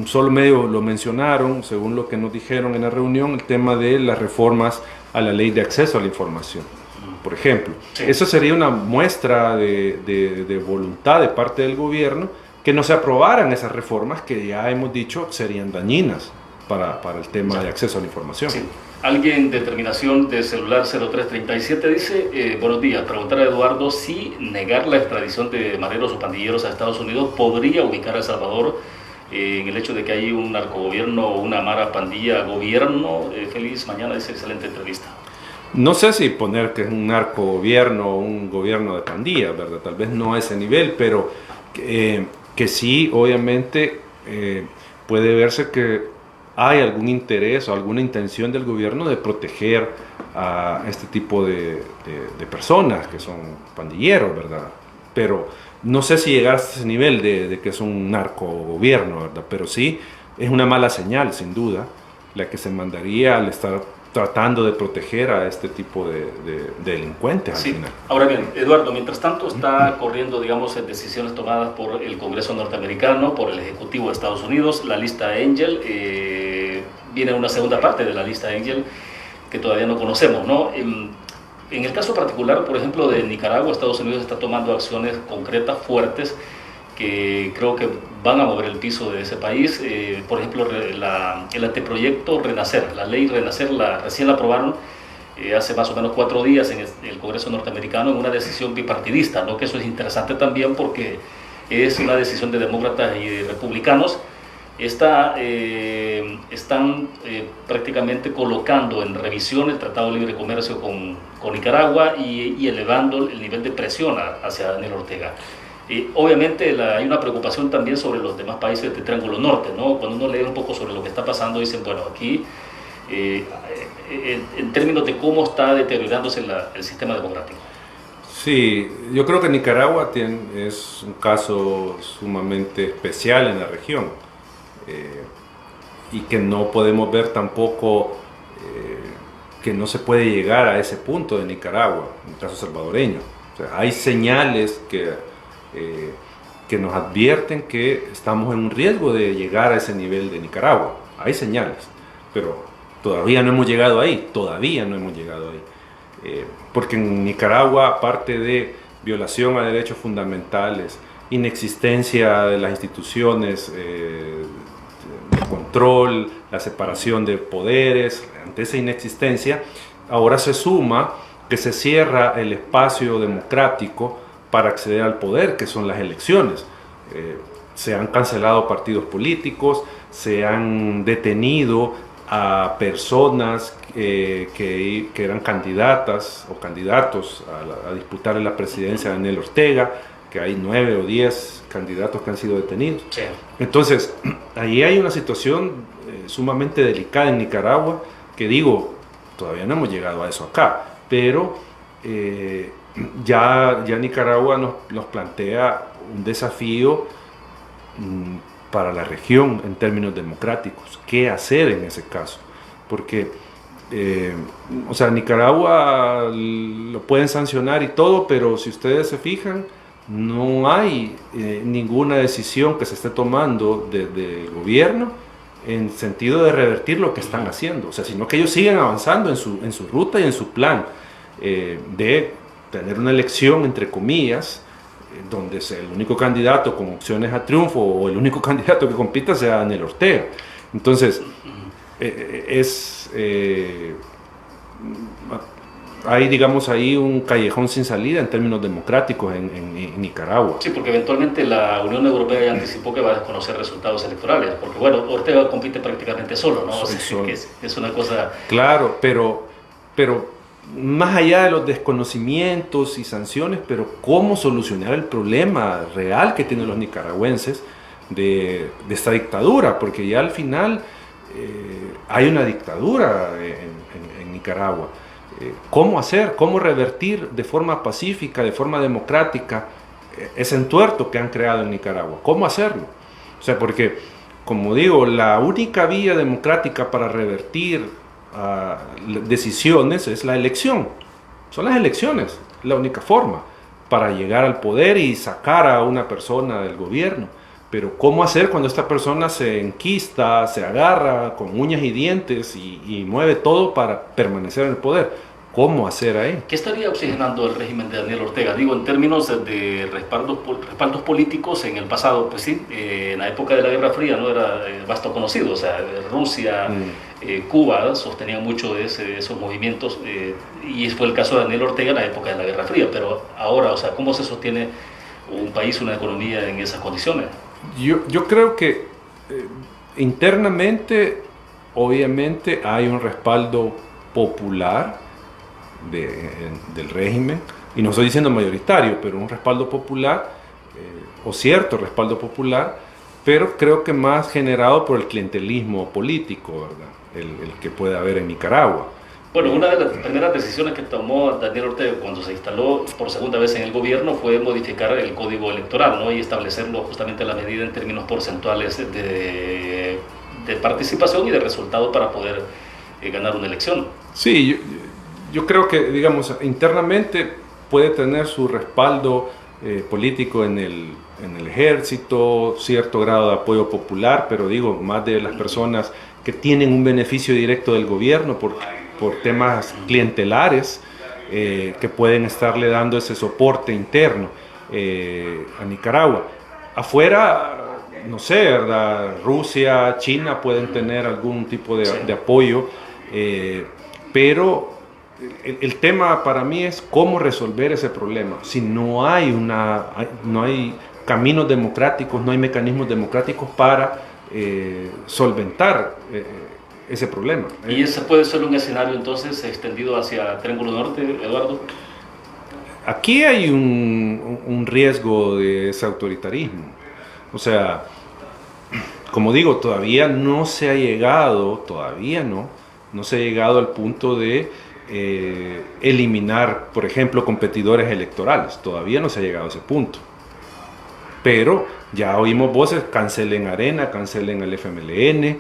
solo medio lo mencionaron, según lo que nos dijeron en la reunión, el tema de las reformas a la ley de acceso a la información. Por ejemplo, sí. Eso sería una muestra de voluntad de parte del gobierno que no se aprobaran esas reformas que ya hemos dicho serían dañinas para el tema de acceso a la información. Sí. Alguien de terminación de celular 0337 dice, buenos días, preguntar a Eduardo si negar la extradición de mareros o pandilleros a Estados Unidos podría ubicar a El Salvador en el hecho de que hay un narcogobierno o una mara pandilla gobierno. Feliz mañana, dice, excelente entrevista. No sé si poner que es un narcogobierno o un gobierno de pandilla, ¿verdad? Tal vez no a ese nivel, pero que sí, obviamente, puede verse que hay algún interés o alguna intención del gobierno de proteger a este tipo de personas que son pandilleros, ¿verdad? Pero no sé si llegar a ese nivel de que es un narcogobierno, ¿verdad? Pero sí es una mala señal, sin duda, la que se mandaría al estar tratando de proteger a este tipo de delincuentes. Sí. Al final. Ahora bien, Eduardo, mientras tanto está corriendo, digamos, decisiones tomadas por el Congreso norteamericano, por el Ejecutivo de Estados Unidos, la lista Angel, viene una segunda parte de la lista Angel que todavía no conocemos, ¿no? En el caso particular, por ejemplo, de Nicaragua, Estados Unidos está tomando acciones concretas, fuertes, que creo que van a mover el piso de ese país. Por ejemplo, el anteproyecto Renacer, la ley Renacer, recién la aprobaron hace más o menos 4 días en el Congreso norteamericano en una decisión bipartidista, ¿no? Que eso es interesante también porque es una decisión de demócratas y de republicanos. Están prácticamente colocando en revisión el Tratado de Libre Comercio con Nicaragua y elevando el nivel de presión hacia Daniel Ortega. Obviamente hay una preocupación también sobre los demás países del Triángulo Norte, ¿no? Cuando uno lee un poco sobre lo que está pasando, dicen, bueno, aquí, en términos de cómo está deteriorándose el sistema democrático. Sí, yo creo que Nicaragua es un caso sumamente especial en la región. Y que no podemos ver tampoco que no se puede llegar a ese punto de Nicaragua, en el caso salvadoreño. O sea, hay señales que nos advierten que estamos en un riesgo de llegar a ese nivel de Nicaragua. Hay señales, pero todavía no hemos llegado ahí, porque en Nicaragua, aparte de violación a derechos fundamentales, inexistencia de las instituciones de control, la separación de poderes, ante esa inexistencia, ahora se suma que se cierra el espacio democrático para acceder al poder, que son las elecciones. Se han cancelado partidos políticos, se han detenido a personas que eran candidatas o candidatos a disputar la presidencia de Daniel Ortega, que hay 9 o 10 candidatos que han sido detenidos. Sí. Entonces, ahí hay una situación sumamente delicada en Nicaragua, que digo, todavía no hemos llegado a eso acá, pero ya Nicaragua nos plantea un desafío para la región en términos democráticos. ¿Qué hacer en ese caso? Porque, o sea, Nicaragua lo pueden sancionar y todo, pero si ustedes se fijan, no hay ninguna decisión que se esté tomando desde el gobierno en sentido de revertir lo que están haciendo, o sea, sino que ellos siguen avanzando en su ruta y en su plan de tener una elección, entre comillas, donde sea el único candidato con opciones a triunfo o el único candidato que compita sea Daniel Ortega. Entonces, hay, digamos, ahí un callejón sin salida en términos democráticos en Nicaragua. Sí, porque eventualmente la Unión Europea ya anticipó que va a desconocer resultados electorales, porque bueno, Ortega compite prácticamente solo, ¿no? O sea, que es una cosa... Claro, pero más allá de los desconocimientos y sanciones, pero cómo solucionar el problema real que tienen los nicaragüenses de esta dictadura, porque ya al final hay una dictadura en Nicaragua. ¿Cómo hacer? ¿Cómo revertir de forma pacífica, de forma democrática, ese entuerto que han creado en Nicaragua? ¿Cómo hacerlo? O sea, porque, como digo, la única vía democrática para revertir decisiones es la elección. Son las elecciones, la única forma para llegar al poder y sacar a una persona del gobierno. Pero ¿cómo hacer cuando esta persona se enquista, se agarra con uñas y dientes y mueve todo para permanecer en el poder? ¿Cómo hacer ahí? ¿Qué estaría oxigenando el régimen de Daniel Ortega? Digo, en términos de respaldos políticos en el pasado, pues sí, en la época de la Guerra Fría no era vasto conocido, o sea, Rusia, Cuba sostenían mucho de esos movimientos y fue el caso de Daniel Ortega en la época de la Guerra Fría, pero ahora, o sea, ¿cómo se sostiene un país, una economía en esas condiciones? Yo creo que internamente, obviamente, hay un respaldo popular del régimen, y no estoy diciendo mayoritario, pero un respaldo popular, o cierto respaldo popular, pero creo que más generado por el clientelismo político, ¿verdad? El que puede haber en Nicaragua. Bueno, una de las primeras decisiones que tomó Daniel Ortega cuando se instaló por segunda vez en el gobierno fue modificar el código electoral, ¿no? Y establecerlo justamente la medida en términos porcentuales de participación y de resultado para poder ganar una elección. Sí, yo creo que, digamos, internamente puede tener su respaldo político en el ejército, cierto grado de apoyo popular, pero digo, más de las personas que tienen un beneficio directo del gobierno por temas clientelares que pueden estarle dando ese soporte interno a Nicaragua. Afuera, no sé, ¿verdad? Rusia, China pueden tener algún tipo de apoyo, pero el tema para mí es cómo resolver ese problema. Si no hay caminos democráticos, no hay mecanismos democráticos para solventar ese problema. ¿Y ese puede ser un escenario entonces extendido hacia Triángulo Norte, Eduardo? Aquí hay un riesgo de ese autoritarismo. O sea, como digo, todavía no se ha llegado al punto de eliminar, por ejemplo, competidores electorales. Todavía no se ha llegado a ese punto. Pero ya oímos voces, cancelen Arena, cancelen el FMLN.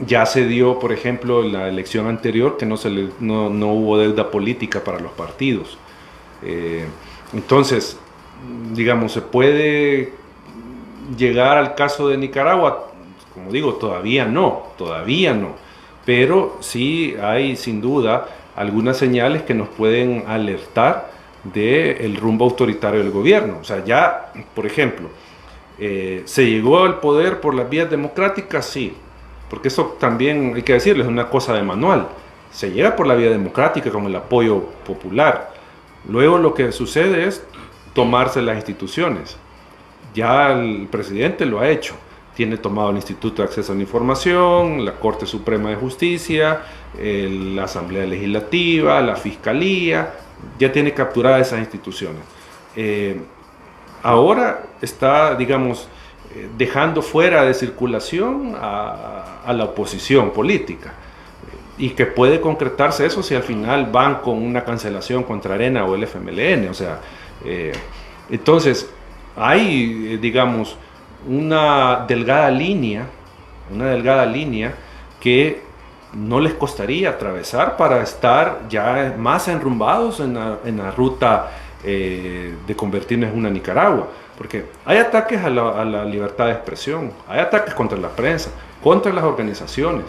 Ya se dio, por ejemplo, en la elección anterior que no hubo deuda política para los partidos. Entonces, digamos, se puede llegar al caso de Nicaragua, como digo, todavía no, pero sí hay sin duda algunas señales que nos pueden alertar del rumbo autoritario del gobierno. O sea, ya, por ejemplo, ¿se llegó al poder por las vías democráticas? Sí, porque eso también hay que decirlo, es una cosa de manual. Se llega por la vía democrática con el apoyo popular. Luego lo que sucede es tomarse las instituciones. Ya el presidente lo ha hecho. Tiene tomado el Instituto de Acceso a la Información, la Corte Suprema de Justicia, la Asamblea Legislativa, la Fiscalía. Ya tiene capturadas esas instituciones. Ahora está, digamos, dejando fuera de circulación a la oposición política. Y que puede concretarse eso si al final van con una cancelación contra Arena o el FMLN. O sea, entonces hay, digamos, una delgada línea que no les costaría atravesar para estar ya más enrumbados en la ruta de convertirnos en una Nicaragua. Porque hay ataques a la libertad de expresión, hay ataques contra la prensa, contra las organizaciones.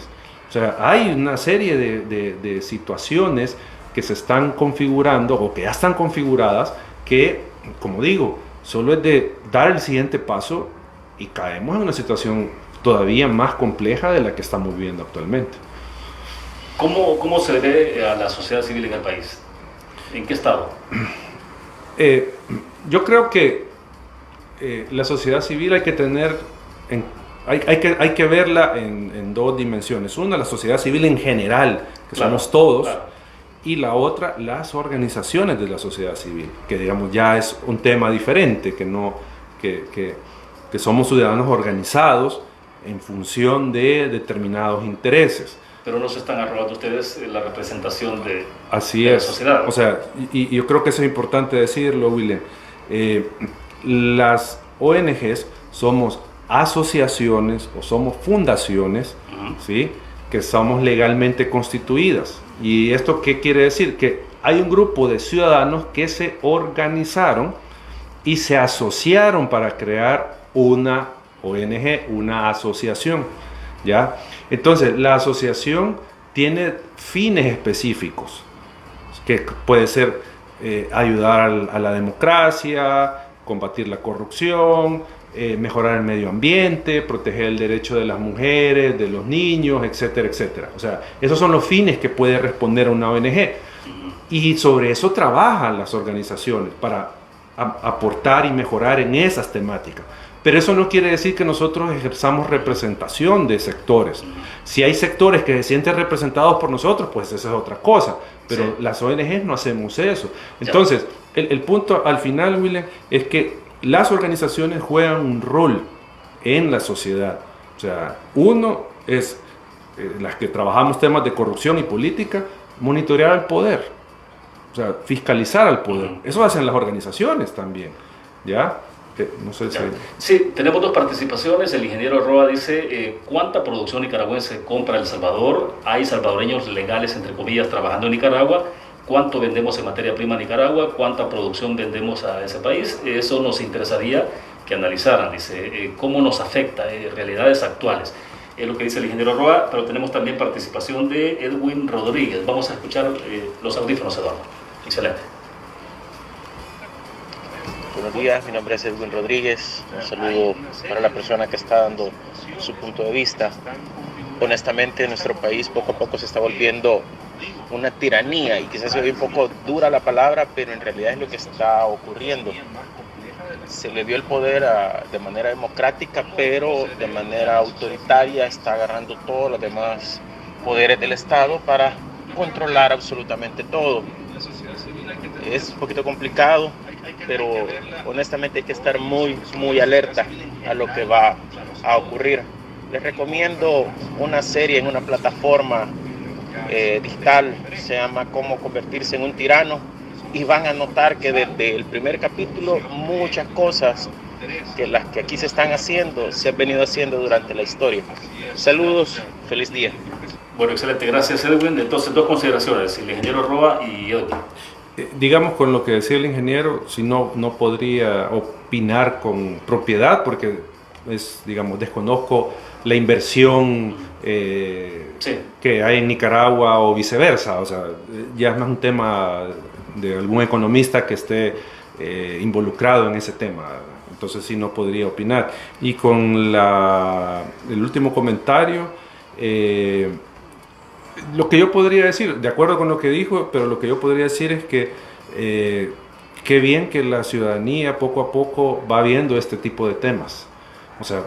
O sea, hay una serie de situaciones que se están configurando o que ya están configuradas que, como digo, solo es de dar el siguiente paso y caemos en una situación todavía más compleja de la que estamos viviendo actualmente. ¿Cómo se ve a la sociedad civil en el país? ¿En qué estado? Yo creo que la sociedad civil hay que tener, hay que verla en dos dimensiones. Una, la sociedad civil en general, que claro, somos todos, claro. Y la otra, las organizaciones de la sociedad civil, que digamos ya es un tema diferente, que somos ciudadanos organizados en función de determinados intereses. Pero no se están arrogando ustedes la representación de la sociedad. O sea, y yo creo que eso es importante decirlo, William. Las ONGs somos asociaciones o somos fundaciones, ¿sí?, que somos legalmente constituidas. ¿Y esto qué quiere decir? Que hay un grupo de ciudadanos que se organizaron y se asociaron para crear una ONG, una asociación, ¿ya? Entonces, la asociación tiene fines específicos, que puede ser ayudar a la democracia, combatir la corrupción, mejorar el medio ambiente, proteger el derecho de las mujeres, de los niños, etcétera, etcétera. O sea, esos son los fines que puede responder una ONG. Y sobre eso trabajan las organizaciones, para aportar y mejorar en esas temáticas. Pero eso no quiere decir que nosotros ejerzamos representación de sectores. Si hay sectores que se sienten representados por nosotros, pues esa es otra cosa. Pero sí, las ONGs no hacemos eso. Entonces, el punto al final, William, es que las organizaciones juegan un rol en la sociedad. O sea, uno es, las que trabajamos temas de corrupción y política, monitorear el poder. O sea, fiscalizar al poder. Eso hacen las organizaciones también, ¿ya? No sé si... Sí, tenemos dos participaciones. El ingeniero Roa dice, ¿cuánta producción nicaragüense compra El Salvador? ¿Hay salvadoreños legales, entre comillas, trabajando en Nicaragua? ¿Cuánto vendemos en materia prima a Nicaragua? ¿Cuánta producción vendemos a ese país? Eso nos interesaría que analizaran. Dice, ¿cómo nos afecta? Realidades actuales. Es lo que dice el ingeniero Roa, pero tenemos también participación de Edwin Rodríguez. Vamos a escuchar los audífonos, Eduardo. Excelente. Buenos días, mi nombre es Edwin Rodríguez. Un saludo para la persona que está dando su punto de vista. Honestamente, nuestro país poco a poco se está volviendo una tiranía, y quizás se oye un poco dura la palabra, pero en realidad es lo que está ocurriendo. Se le dio el poder de manera democrática, pero de manera autoritaria está agarrando todos los demás poderes del Estado para controlar absolutamente todo. Es un poquito complicado, pero honestamente hay que estar muy alerta a lo que va a ocurrir. Les recomiendo una serie en una plataforma digital, se llama Cómo convertirse en un tirano, y van a notar que desde el primer capítulo muchas cosas que las que aquí se están haciendo se han venido haciendo durante la historia. Saludos, feliz día. Bueno, excelente, gracias Edwin. Entonces, dos consideraciones, el ingeniero Roa y Edwin. Digamos, con lo que decía el ingeniero, si no podría opinar con propiedad, porque desconozco la inversión que hay en Nicaragua o viceversa. O sea, ya es más un tema de algún economista que esté involucrado en ese tema. Entonces sí no podría opinar. Y con el último comentario, lo que yo podría decir, de acuerdo con lo que dijo, pero lo que yo podría decir es que qué bien que la ciudadanía poco a poco va viendo este tipo de temas. O sea,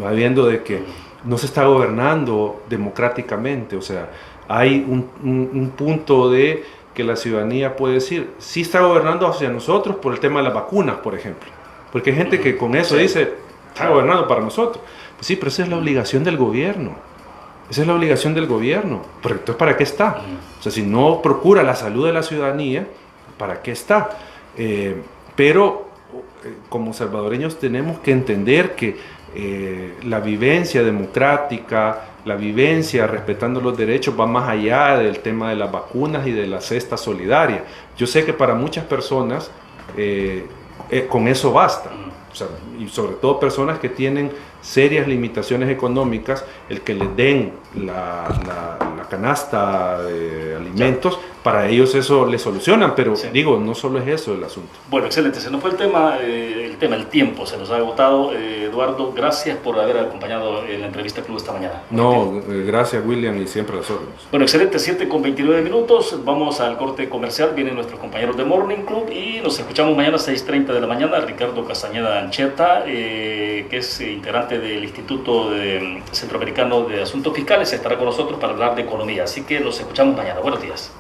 va viendo de que no se está gobernando democráticamente. O sea, hay un punto de que la ciudadanía puede decir, sí está gobernando hacia nosotros por el tema de las vacunas, por ejemplo. Porque hay gente que con eso dice, está gobernando para nosotros. Pues sí, pero esa es la obligación del gobierno. Esa es la obligación del gobierno. Pero entonces, ¿para qué está? O sea, si no procura la salud de la ciudadanía, ¿para qué está? Pero como salvadoreños tenemos que entender que la vivencia democrática, la vivencia respetando los derechos va más allá del tema de las vacunas y de la cesta solidaria. Yo sé que para muchas personas con eso basta. O sea, y sobre todo personas que tienen serias limitaciones económicas, el que les den la canasta de alimentos, para ellos eso les solucionan, pero digo, no solo es eso el asunto. Bueno, excelente, se nos fue el tiempo se nos ha agotado. Eduardo, gracias por haber acompañado en la entrevista Club esta mañana. No, gracias William, y siempre a las órdenes. Bueno, excelente, 7:29, vamos al corte comercial, vienen nuestros compañeros de Morning Club y nos escuchamos mañana a 6:30 de la mañana. Ricardo Castañeda Ancheta, que es integrante del Instituto Centroamericano de Asuntos Fiscales, estará con nosotros para hablar de economía, así que nos escuchamos mañana. Buenos días.